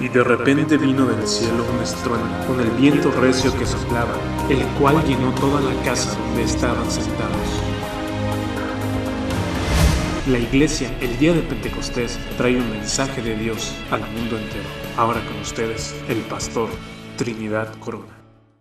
Y de repente vino del cielo un estruendo, con el viento recio que soplaba, el cual llenó toda la casa donde estaban sentados. La iglesia, el día de Pentecostés, trae un mensaje de Dios al mundo entero. Ahora con ustedes, el pastor Trinidad Corona.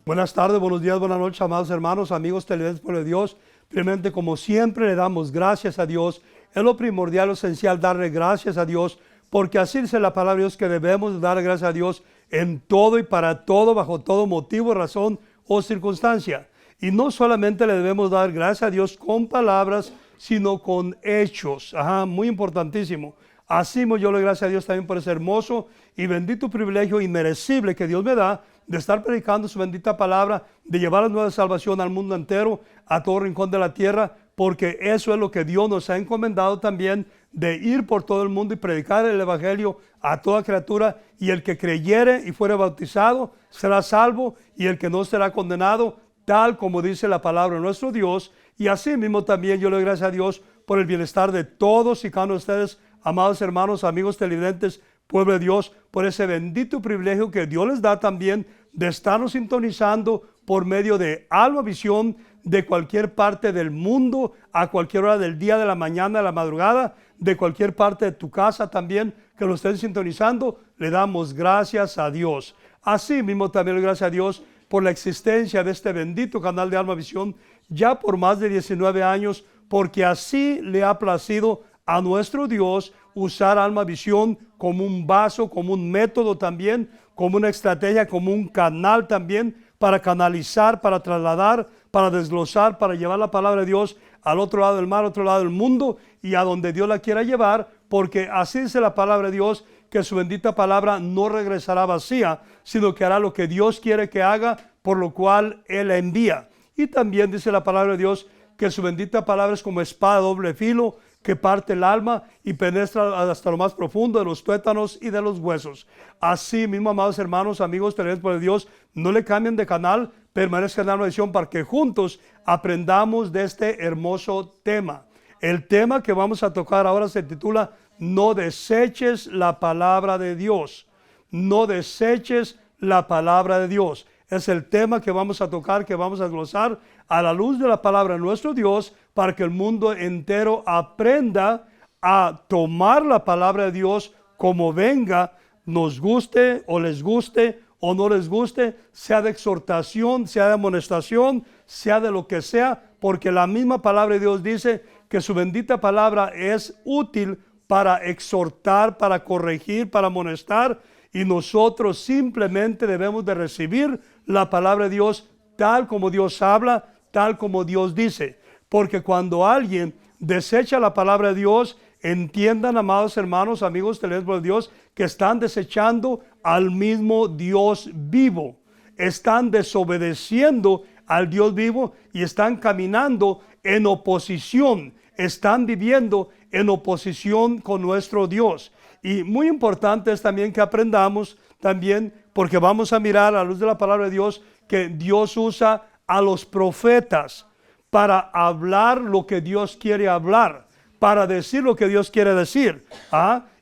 Buenas tardes, buenos días, buenas noches, amados hermanos, amigos televidentes por de Dios. Primeramente, como siempre, le damos gracias a Dios. Es lo primordial, lo esencial, darle gracias a Dios, porque así dice la palabra de Dios que debemos dar gracias a Dios en todo y para todo, bajo todo motivo, razón o circunstancia. Y no solamente le debemos dar gracias a Dios con palabras, sino con hechos. Muy importantísimo. Así yo le doy gracias a Dios también por ese hermoso y bendito privilegio inmerecible que Dios me da de estar predicando su bendita palabra, de llevar la nueva salvación al mundo entero, a todo rincón de la tierra, porque eso es lo que Dios nos ha encomendado también, de ir por todo el mundo y predicar el evangelio a toda criatura, y el que creyere y fuere bautizado será salvo, y el que no será condenado, tal como dice la palabra de nuestro Dios. Y así mismo también yo le doy gracias a Dios por el bienestar de todos y cada uno de ustedes, amados hermanos, amigos televidentes, pueblo de Dios, por ese bendito privilegio que Dios les da también de estarnos sintonizando por medio de Alma Visión de cualquier parte del mundo, a cualquier hora del día, de la mañana, de la madrugada, de cualquier parte de tu casa también, que lo estén sintonizando. Le damos gracias a Dios. Así mismo también le doy gracias a Dios por la existencia de este bendito canal de Alma Visión, ya por más de 19 años, porque así le ha placido a nuestro Dios usar Alma Visión como un vaso, como un método también, como una estrategia, como un canal también, para canalizar, para trasladar, para desglosar, para llevar la palabra de Dios al otro lado del mar, al otro lado del mundo, y a donde Dios la quiera llevar, porque así dice la palabra de Dios, que su bendita palabra no regresará vacía, sino que hará lo que Dios quiere que haga, por lo cual Él la envía. Y también dice la palabra de Dios que su bendita palabra es como espada de doble filo, que parte el alma y penetra hasta lo más profundo de los tuétanos y de los huesos. Así mismo, amados hermanos, amigos televidentes por Dios, no le cambien de canal, permanezcan en Alma Visión para que juntos aprendamos de este hermoso tema. El tema que vamos a tocar ahora se titula No deseches la palabra de Dios. No deseches la palabra de Dios. Es el tema que vamos a tocar, que vamos a glosar a la luz de la palabra de nuestro Dios, para que el mundo entero aprenda a tomar la palabra de Dios como venga, nos guste o les guste o no les guste, sea de exhortación, sea de amonestación, sea de lo que sea, porque la misma palabra de Dios dice que su bendita palabra es útil para exhortar, para corregir, para amonestar, y nosotros simplemente debemos de recibir la palabra de Dios tal como Dios habla, tal como Dios dice. Porque cuando alguien desecha la palabra de Dios, entiendan, amados hermanos, amigos televidentes de Dios, que están desechando al mismo Dios vivo. Están desobedeciendo al Dios vivo y están caminando en oposición. Están viviendo en oposición con nuestro Dios. Y muy importante es también que aprendamos también, porque vamos a mirar a la luz de la palabra de Dios, que Dios usa a los profetas para hablar lo que Dios quiere hablar, para decir lo que Dios quiere decir.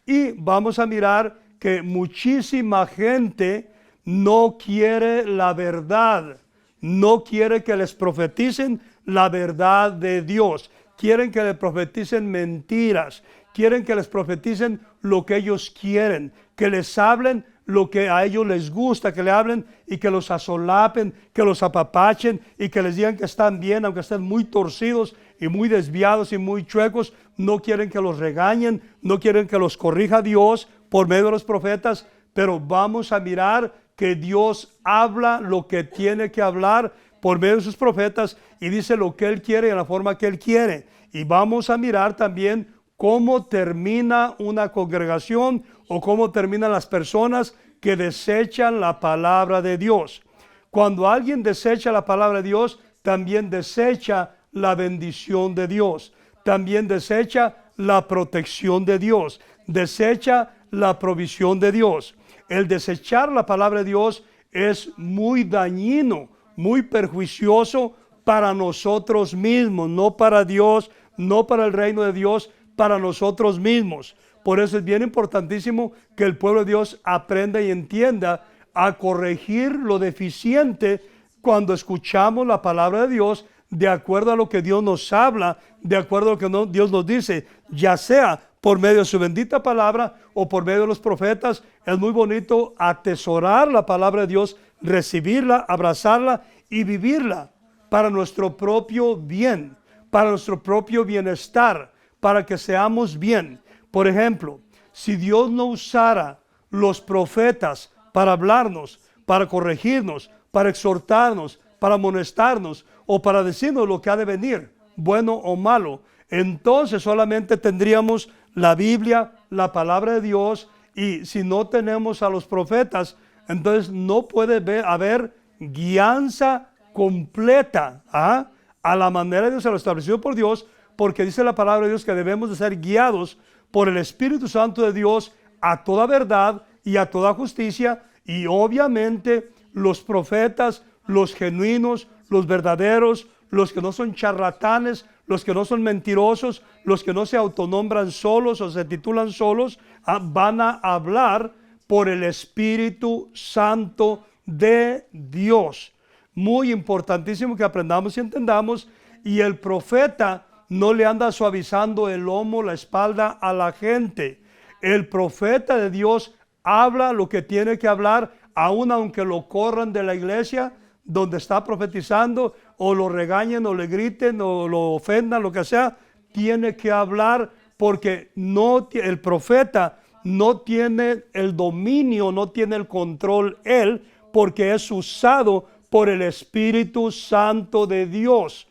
Y vamos a mirar que muchísima gente no quiere la verdad, no quiere que les profeticen la verdad de Dios, quieren que les profeticen mentiras, quieren que les profeticen lo que ellos quieren, que les hablen lo que a ellos les gusta, que le hablen y que los asolapen, que los apapachen y que les digan que están bien, aunque estén muy torcidos y muy desviados y muy chuecos. No quieren que los regañen, no quieren que los corrija Dios por medio de los profetas, pero vamos a mirar que Dios habla lo que tiene que hablar por medio de sus profetas y dice lo que Él quiere en la forma que Él quiere. Y vamos a mirar también cómo termina una congregación o cómo terminan las personas que desechan la palabra de Dios. Cuando alguien desecha la palabra de Dios, también desecha la bendición de Dios, también desecha la protección de Dios, desecha la provisión de Dios. El desechar la palabra de Dios es muy dañino, muy perjuicioso para nosotros mismos, no para Dios, no para el reino de Dios, para nosotros mismos. Por eso es bien importantísimo que el pueblo de Dios aprenda y entienda a corregir lo deficiente cuando escuchamos la palabra de Dios, de acuerdo a lo que Dios nos habla, de acuerdo a lo que Dios nos dice, ya sea por medio de su bendita palabra o por medio de los profetas. Es muy bonito atesorar la palabra de Dios, recibirla, abrazarla y vivirla para nuestro propio bien, para nuestro propio bienestar, para que seamos bien. Por ejemplo, si Dios no usara los profetas para hablarnos, para corregirnos, para exhortarnos, para amonestarnos o para decirnos lo que ha de venir, bueno o malo, entonces solamente tendríamos la Biblia, la palabra de Dios, y si no tenemos a los profetas, entonces no puede haber guianza completa a la manera de Dios, a lo establecido por Dios, porque dice la palabra de Dios que debemos de ser guiados por el Espíritu Santo de Dios a toda verdad y a toda justicia. Y obviamente los profetas, los genuinos, los verdaderos, los que no son charlatanes, los que no son mentirosos, los que no se autonombran solos o se titulan solos, van a hablar por el Espíritu Santo de Dios. Muy importantísimo que aprendamos y entendamos. Y el profeta no le anda suavizando el lomo, la espalda a la gente. El profeta de Dios habla lo que tiene que hablar, aun aunque lo corran de la iglesia donde está profetizando, o lo regañen, o le griten, o lo ofendan, lo que sea. Tiene que hablar, porque el profeta no tiene el dominio, no tiene el control él, porque es usado por el Espíritu Santo de Dios.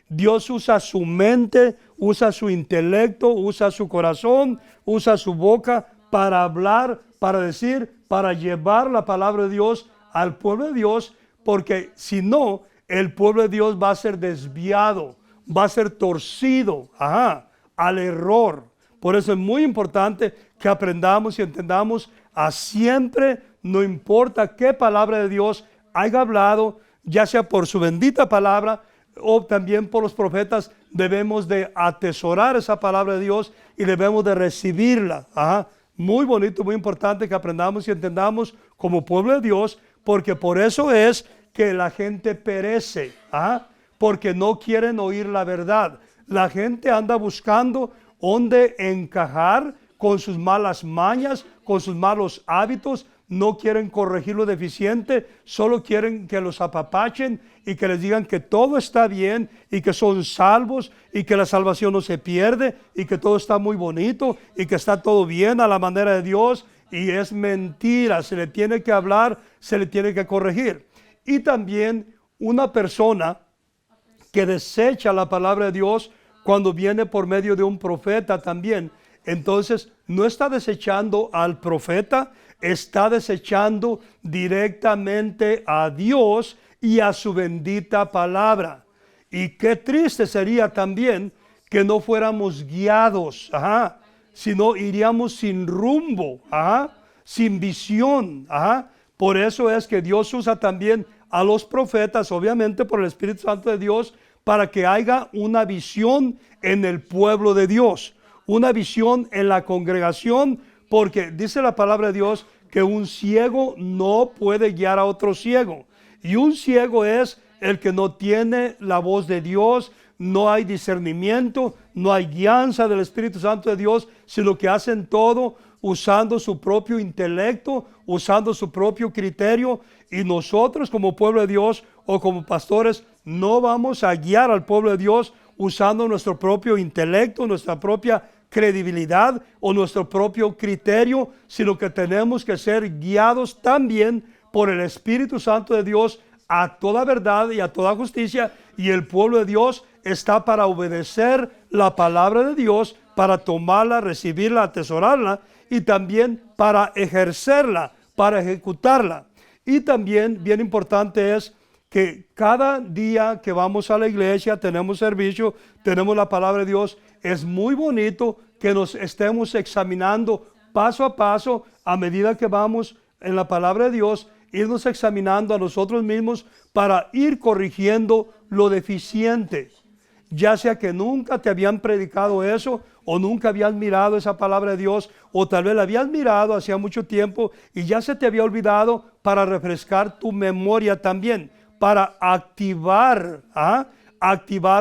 Dios usa su mente, usa su intelecto, usa su corazón, usa su boca para hablar, para decir, para llevar la palabra de Dios al pueblo de Dios, porque si no, el pueblo de Dios va a ser desviado, va a ser torcido al error. Por eso es muy importante que aprendamos y entendamos a siempre, no importa qué palabra de Dios haya hablado, ya sea por su bendita palabra o también por los profetas, debemos de atesorar esa palabra de Dios y debemos de recibirla. Muy bonito, muy importante que aprendamos y entendamos como pueblo de Dios, porque por eso es que la gente perece, porque no quieren oír la verdad. La gente anda buscando dónde encajar con sus malas mañas, con sus malos hábitos. No quieren corregir lo deficiente, solo quieren que los apapachen y que les digan que todo está bien y que son salvos y que la salvación no se pierde y que todo está muy bonito y que está todo bien a la manera de Dios. Y es mentira, se le tiene que hablar, se le tiene que corregir. Y también una persona que desecha la palabra de Dios cuando viene por medio de un profeta también, entonces no está desechando al profeta, está desechando directamente a Dios y a su bendita palabra. Y qué triste sería también que no fuéramos guiados, sino iríamos sin rumbo, sin visión. Por eso es que Dios usa también a los profetas, obviamente por el Espíritu Santo de Dios, para que haya una visión en el pueblo de Dios, una visión en la congregación, porque dice la palabra de Dios que un ciego no puede guiar a otro ciego. Y un ciego es el que no tiene la voz de Dios, no hay discernimiento, no hay guianza del Espíritu Santo de Dios, sino que hacen todo usando su propio intelecto, usando su propio criterio. Y nosotros como pueblo de Dios o como pastores no vamos a guiar al pueblo de Dios usando nuestro propio intelecto, nuestra propia credibilidad o nuestro propio criterio, sino que tenemos que ser guiados también por el Espíritu Santo de Dios a toda verdad y a toda justicia. Y el pueblo de Dios está para obedecer la palabra de Dios, para tomarla, recibirla, atesorarla y también para ejercerla, para ejecutarla. Y también bien importante es que cada día que vamos a la iglesia, tenemos servicio, tenemos la palabra de Dios, es muy bonito que nos estemos examinando paso a paso a medida que vamos en la palabra de Dios, irnos examinando a nosotros mismos para ir corrigiendo lo deficiente. Ya sea que nunca te habían predicado eso o nunca habías mirado esa palabra de Dios, o tal vez la habías mirado hacía mucho tiempo y ya se te había olvidado, para refrescar tu memoria también, para activar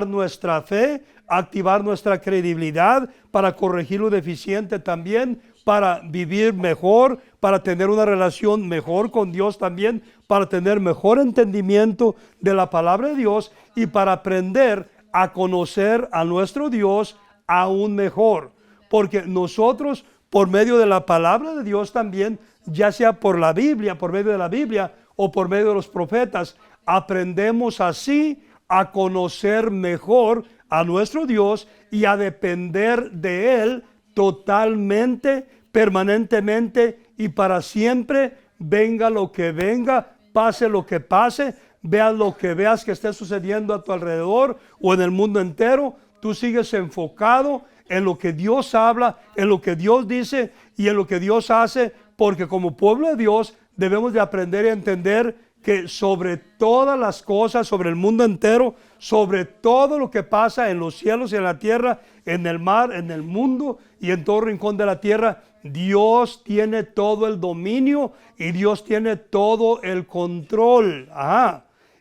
nuestra fe, activar nuestra credibilidad, para corregir lo deficiente también, para vivir mejor, para tener una relación mejor con Dios también, para tener mejor entendimiento de la palabra de Dios y para aprender a conocer a nuestro Dios aún mejor. Porque nosotros, por medio de la palabra de Dios también, ya sea por la Biblia, por medio de la Biblia o por medio de los profetas, aprendemos así a conocer mejor a nuestro Dios y a depender de Él totalmente, permanentemente y para siempre, venga lo que venga, pase lo que pase, veas lo que veas que esté sucediendo a tu alrededor o en el mundo entero. Tú sigues enfocado en lo que Dios habla, en lo que Dios dice y en lo que Dios hace, porque como pueblo de Dios debemos de aprender y entender que sobre todas las cosas, sobre el mundo entero, sobre todo lo que pasa en los cielos y en la tierra, en el mar, en el mundo y en todo rincón de la tierra, Dios tiene todo el dominio y Dios tiene todo el control.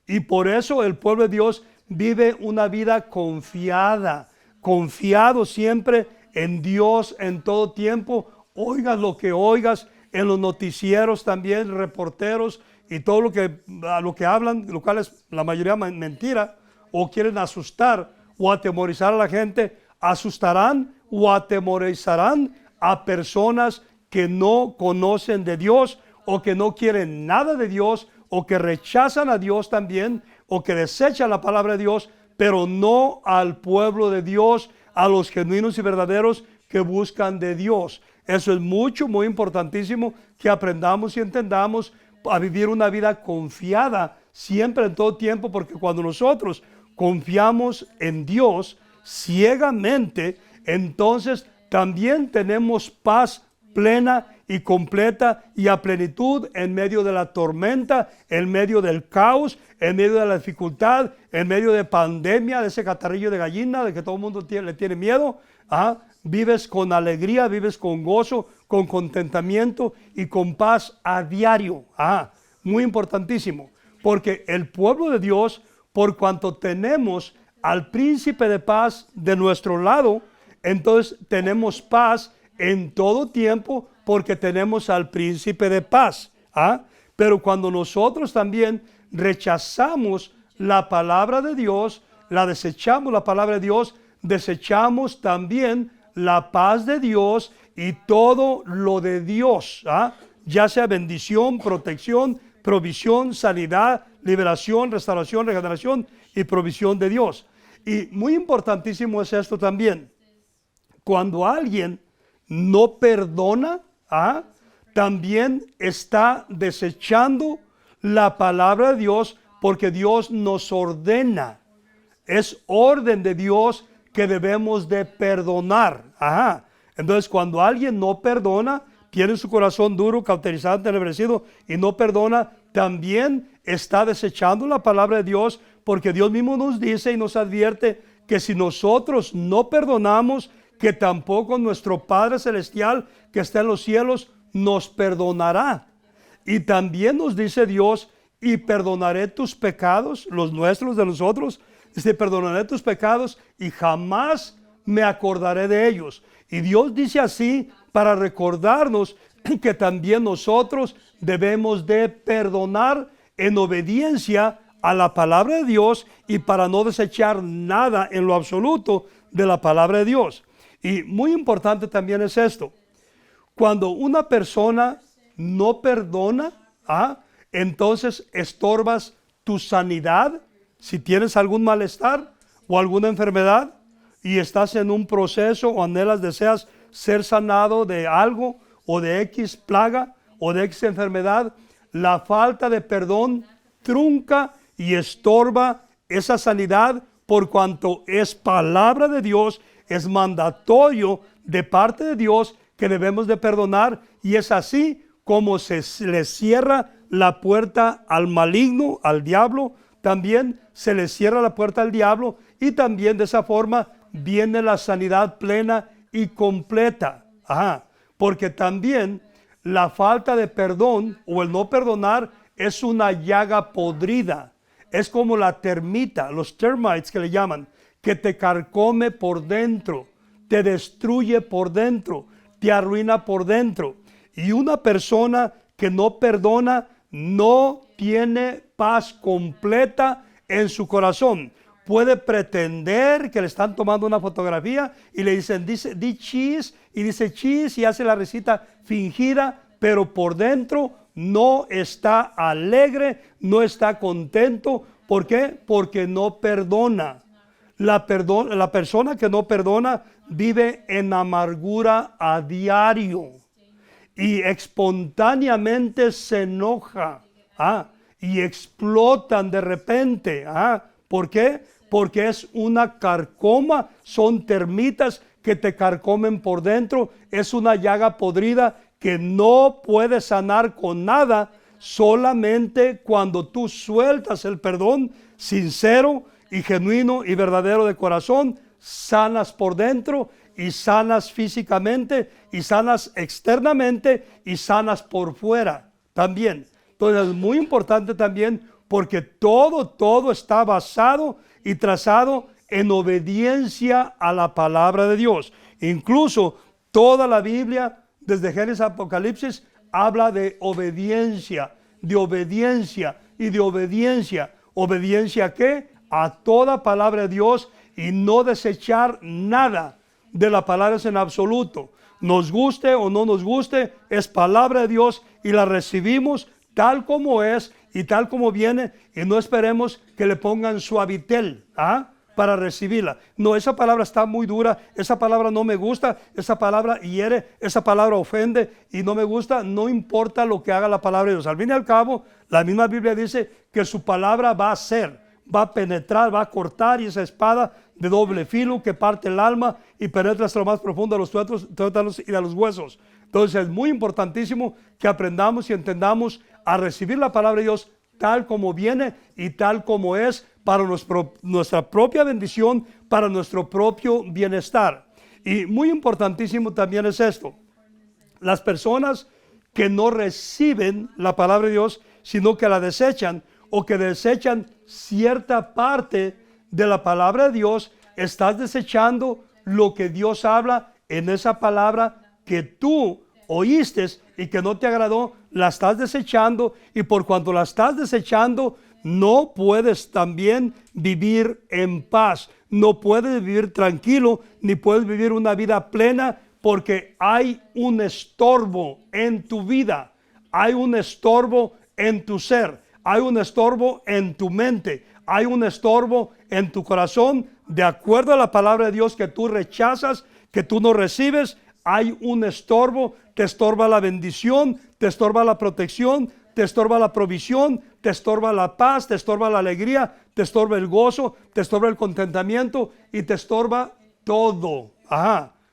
Y por eso el pueblo de Dios vive una vida confiada, confiado siempre en Dios en todo tiempo. Oigas lo que oigas en los noticieros también, reporteros y todo lo que hablan, lo cual es la mayoría mentira, o quieren asustar o atemorizar a la gente, asustarán o atemorizarán a personas que no conocen de Dios o que no quieren nada de Dios o que rechazan a Dios también o que desechan la palabra de Dios, pero no al pueblo de Dios, a los genuinos y verdaderos que buscan de Dios. Eso es muy importantísimo que aprendamos y entendamos a vivir una vida confiada siempre en todo tiempo, porque cuando nosotros confiamos en Dios ciegamente, entonces también tenemos paz plena y completa y a plenitud en medio de la tormenta, en medio del caos, en medio de la dificultad, en medio de pandemia, de ese catarrillo de gallina de que todo el mundo le tiene miedo. Vives con alegría, vives con gozo, con contentamiento y con paz a diario. Muy importantísimo, porque el pueblo de Dios, por cuanto tenemos al príncipe de paz de nuestro lado, entonces tenemos paz en todo tiempo porque tenemos al príncipe de paz. Pero cuando nosotros también rechazamos la palabra de Dios, desechamos la palabra de Dios, desechamos también la paz de Dios y todo lo de Dios, ya sea bendición, protección, provisión, sanidad, liberación, restauración, regeneración y provisión de Dios. Y muy importantísimo es esto también. Cuando alguien no perdona, también está desechando la palabra de Dios, porque Dios nos ordena. Es orden de Dios que debemos de perdonar. Entonces, cuando alguien no perdona, tiene su corazón duro, cauterizado, entenebrecido y no perdona, también está desechando la palabra de Dios, porque Dios mismo nos dice y nos advierte que si nosotros no perdonamos, que tampoco nuestro Padre Celestial que está en los cielos nos perdonará. Y también nos dice Dios: y perdonaré tus pecados, los nuestros, de nosotros. Dice: perdonaré tus pecados y jamás me acordaré de ellos. Y Dios dice así para recordarnos que también nosotros debemos de perdonar en obediencia a la palabra de Dios y para no desechar nada en lo absoluto de la palabra de Dios. Y muy importante también es esto: cuando una persona no perdona, entonces estorbas tu sanidad. Si tienes algún malestar o alguna enfermedad y estás en un proceso o anhelas, deseas ser sanado de algo o de X plaga o de X enfermedad, la falta de perdón trunca y estorba esa sanidad, por cuanto es palabra de Dios, es mandatorio de parte de Dios que debemos de perdonar, y es así como se le cierra la puerta al maligno, al diablo. También se le cierra la puerta al diablo, y también de esa forma viene la sanidad plena y completa. Porque también la falta de perdón o el no perdonar es una llaga podrida. Es como la termita, los termites que le llaman, que te carcome por dentro, te destruye por dentro, te arruina por dentro. Y una persona que no perdona no tiene paz completa en su corazón. Puede pretender que le están tomando una fotografía y le dicen, di cheese, y dice cheese y hace la risita fingida, pero por dentro no está alegre, no está contento. ¿Por qué? Porque no perdona. La persona que no perdona vive en amargura a diario y espontáneamente se enoja y explotan de repente. ¿Por qué? Porque es una carcoma, son termitas que te carcomen por dentro, es una llaga podrida que no puedes sanar con nada, solamente cuando tú sueltas el perdón sincero y genuino y verdadero de corazón, sanas por dentro y sanas físicamente y sanas externamente y sanas por fuera también. Entonces es muy importante también porque todo está basado y trazado en obediencia a la palabra de Dios. Incluso toda la Biblia, desde Génesis a Apocalipsis, habla de obediencia y de obediencia. ¿Obediencia a qué? A toda palabra de Dios y no desechar nada de la palabra en absoluto. Nos guste o no nos guste, es palabra de Dios y la recibimos tal como es y tal como viene, y no esperemos que le pongan suavitel para recibirla. No, esa palabra está muy dura, esa palabra no me gusta, esa palabra hiere, esa palabra ofende y no me gusta. No importa lo que haga la palabra de Dios. Al fin y al cabo, la misma Biblia dice que su palabra va a ser, va a penetrar, va a cortar, y esa espada de doble filo que parte el alma y penetra hasta lo más profundo de los tuétanos y de los huesos. Entonces es muy importantísimo que aprendamos y entendamos a recibir la palabra de Dios tal como viene y tal como es, para nuestra propia bendición, para nuestro propio bienestar. Y muy importantísimo también es esto: las personas que no reciben la palabra de Dios, sino que la desechan, o que desechan cierta parte de la palabra de Dios, estás desechando lo que Dios habla en esa palabra que tú oíste y que no te agradó. La estás desechando, y por cuanto la estás desechando, no puedes también vivir en paz, no puedes vivir tranquilo, ni puedes vivir una vida plena, porque hay un estorbo en tu vida, hay un estorbo en tu ser, hay un estorbo en tu mente, hay un estorbo en tu corazón, de acuerdo a la palabra de Dios que tú rechazas, que tú no recibes. Hay un estorbo, te estorba la bendición, te estorba la protección, te estorba la provisión, te estorba la paz, te estorba la alegría, te estorba el gozo, te estorba el contentamiento y te estorba todo.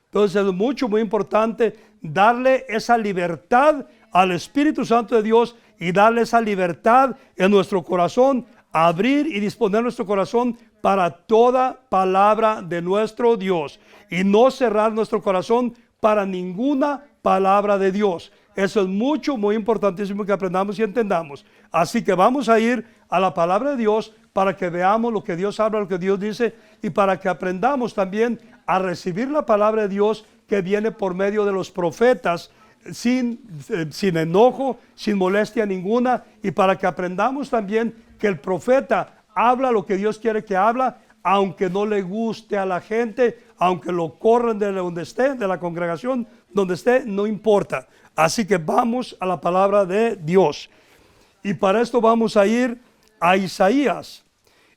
Entonces es muy importante darle esa libertad al Espíritu Santo de Dios y darle esa libertad en nuestro corazón, abrir y disponer nuestro corazón para toda palabra de nuestro Dios y no cerrar nuestro corazón para ninguna palabra de Dios. Eso es muy importantísimo que aprendamos y entendamos. Así que vamos a ir a la palabra de Dios para que veamos lo que Dios habla, lo que Dios dice, y para que aprendamos también a recibir la palabra de Dios que viene por medio de los profetas, sin enojo, sin molestia ninguna, y para que aprendamos también que el profeta habla lo que Dios quiere que habla, aunque no le guste a la gente, aunque lo corran de donde esté, de la congregación donde esté, no importa. Así que vamos a la palabra de Dios. Y para esto vamos a ir a Isaías.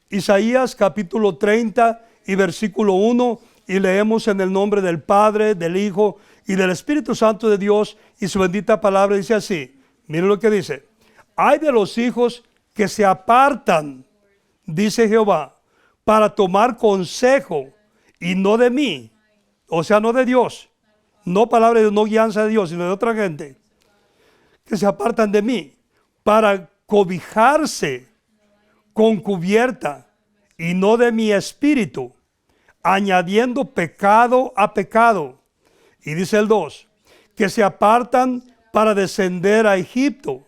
Isaías capítulo 30 y versículo 1, y leemos en el nombre del Padre, del Hijo y del Espíritu Santo de Dios, y su bendita palabra dice así. Miren lo que dice: ay de los hijos que se apartan, dice Jehová, para tomar consejo, y no de mí, o sea, no de Dios, no palabra de Dios, no guianza de Dios, sino de otra gente, que se apartan de mí, para cobijarse con cubierta, y no de mi espíritu, añadiendo pecado a pecado. Y dice el 2, que se apartan para descender a Egipto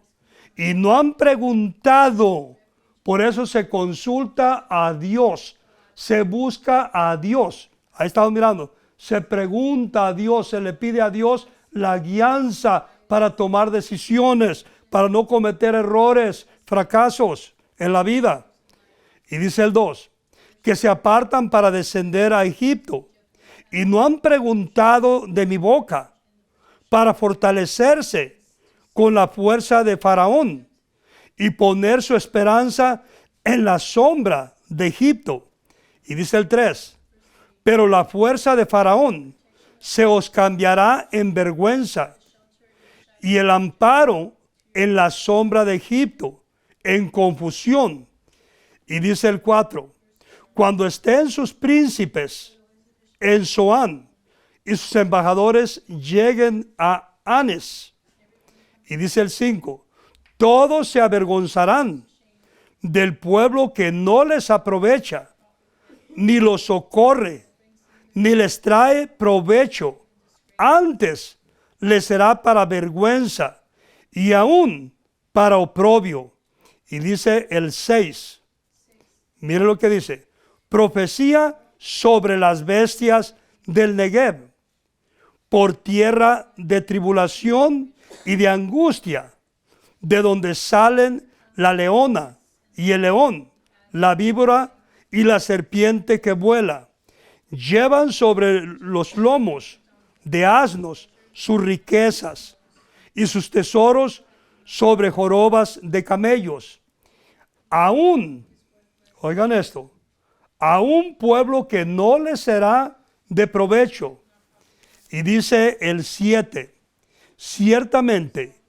y no han preguntado. Por eso se consulta a Dios, se busca a Dios. Ahí estamos mirando, se pregunta a Dios, se le pide a Dios la guianza para tomar decisiones, para no cometer errores, fracasos en la vida. Y dice el 2, que se apartan para descender a Egipto y no han preguntado de mi boca para fortalecerse con la fuerza de Faraón y poner su esperanza en la sombra de Egipto. Y dice el 3, pero la fuerza de Faraón se os cambiará en vergüenza y el amparo en la sombra de Egipto, en confusión. Y dice el 4, cuando estén sus príncipes en Zoán y sus embajadores lleguen a Anes. Y dice el 5, todos se avergonzarán del pueblo que no les aprovecha, ni los socorre, ni les trae provecho. Antes les será para vergüenza y aún para oprobio. Y dice el 6, mire lo que dice, profecía sobre las bestias del Negev, por tierra de tribulación y de angustia, de donde salen la leona y el león, la víbora y la serpiente que vuela. Llevan sobre los lomos de asnos sus riquezas y sus tesoros sobre jorobas de camellos. Aún, oigan esto, a un pueblo que no les será de provecho. Y dice el 7, ciertamente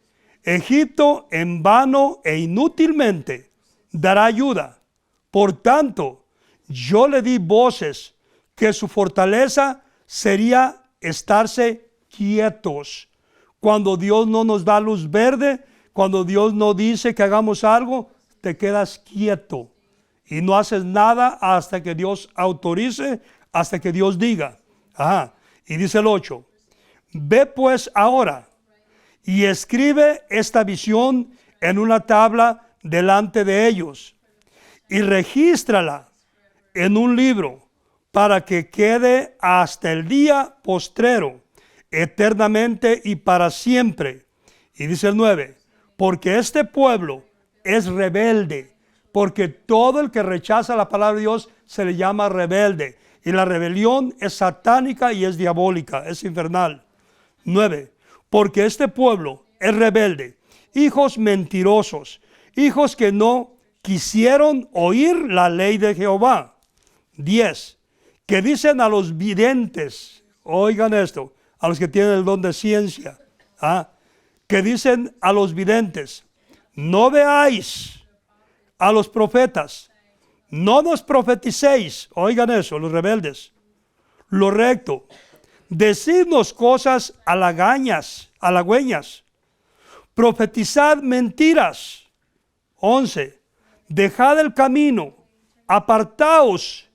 Egipto en vano e inútilmente dará ayuda. Por tanto, yo le di voces que su fortaleza sería estarse quietos. Cuando Dios no nos da luz verde, cuando Dios no dice que hagamos algo, te quedas quieto y no haces nada hasta que Dios autorice, hasta que Dios diga. Y dice el 8, ve pues ahora y escribe esta visión en una tabla delante de ellos y regístrala en un libro para que quede hasta el día postrero, eternamente y para siempre. Y dice el 9, porque este pueblo es rebelde, porque todo el que rechaza la palabra de Dios se le llama rebelde. Y la rebelión es satánica y es diabólica, es infernal. 9. Porque este pueblo es rebelde, hijos mentirosos, hijos que no quisieron oír la ley de Jehová. 10. Que dicen a los videntes, oigan esto, a los que tienen el don de ciencia, que dicen a los videntes, no veáis a los profetas, no nos profeticéis, oigan eso, los rebeldes, lo recto, decidnos cosas halagüeñas, profetizad mentiras. 11. Dejad el camino, apartaos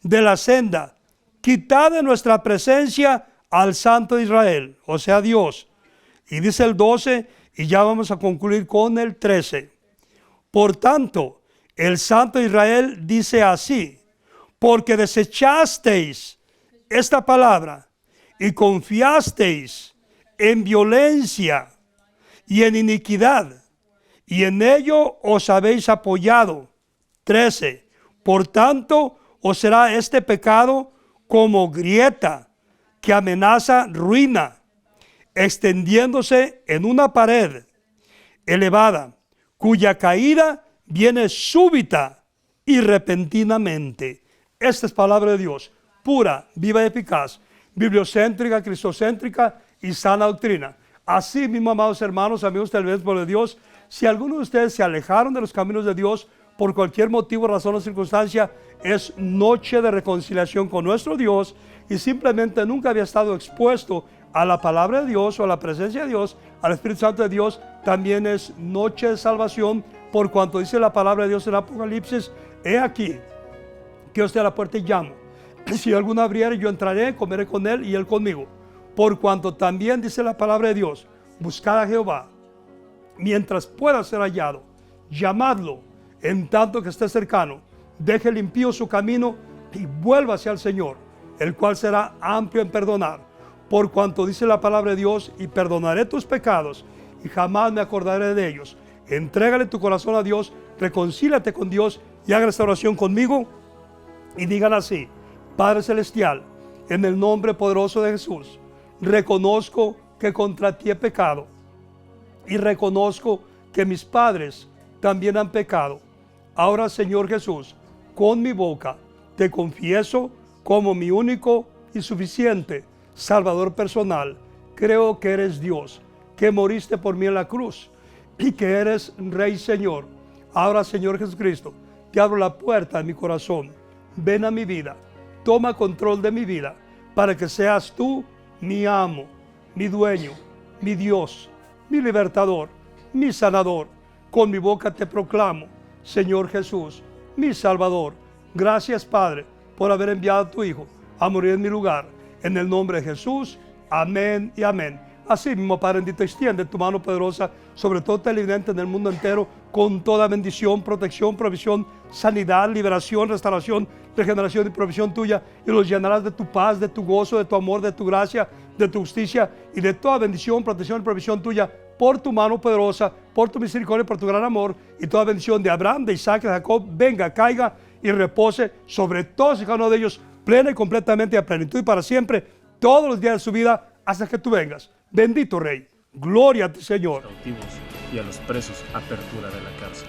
de la senda, quitad de nuestra presencia al Santo de Israel, o sea Dios. Y dice el 12, y ya vamos a concluir con el 13. Por tanto, el Santo de Israel dice así, porque desechasteis esta palabra y confiasteis en violencia y en iniquidad, y en ello os habéis apoyado. 13. Por tanto, os será este pecado como grieta que amenaza ruina, extendiéndose en una pared elevada, cuya caída viene súbita y repentinamente. Esta es palabra de Dios, pura, viva y eficaz, bibliocéntrica, cristocéntrica y sana doctrina. Así mismo, amados hermanos, amigos del pueblo de Dios, si algunos de ustedes se alejaron de los caminos de Dios por cualquier motivo, razón o circunstancia, es noche de reconciliación con nuestro Dios y simplemente nunca había estado expuesto a la palabra de Dios o a la presencia de Dios, al Espíritu Santo de Dios. También es noche de salvación, por cuanto dice la palabra de Dios en Apocalipsis, he aquí que yo estoy a la puerta y llamo. Si alguno abriere, yo entraré, comeré con él y él conmigo. Por cuanto también dice la palabra de Dios, buscad a Jehová mientras pueda ser hallado, llamadlo en tanto que esté cercano, deje el impío su camino y vuélvase al Señor, el cual será amplio en perdonar. Por cuanto dice la palabra de Dios, y perdonaré tus pecados y jamás me acordaré de ellos. Entrégale tu corazón a Dios, reconcíliate con Dios y haga esta oración conmigo y digan así: Padre Celestial, en el nombre poderoso de Jesús, reconozco que contra ti he pecado y reconozco que mis padres también han pecado. Ahora, Señor Jesús, con mi boca te confieso como mi único y suficiente Salvador personal. Creo que eres Dios, que moriste por mí en la cruz y que eres Rey Señor. Ahora, Señor Jesucristo, te abro la puerta de mi corazón. Ven a mi vida, toma control de mi vida, para que seas tú mi amo, mi dueño, mi Dios, mi libertador, mi sanador. Con mi boca te proclamo, Señor Jesús, mi Salvador. Gracias, Padre, por haber enviado a tu Hijo a morir en mi lugar. En el nombre de Jesús, amén y amén. Así mismo, Padre bendito, extiende tu mano poderosa sobre todo televidente en el mundo entero, con toda bendición, protección, provisión, sanidad, liberación, restauración, regeneración y provisión tuya, y los llenarás de tu paz, de tu gozo, de tu amor, de tu gracia, de tu justicia y de toda bendición, protección y provisión tuya, por tu mano poderosa, por tu misericordia, por tu gran amor, y toda bendición de Abraham, de Isaac, de Jacob, venga, caiga y repose sobre todos y cada uno de ellos, plena y completamente, a plenitud y para siempre, todos los días de su vida, hasta que tú vengas. Bendito Rey, gloria a ti, Señor. Cautivos y a los presos, apertura de la cárcel.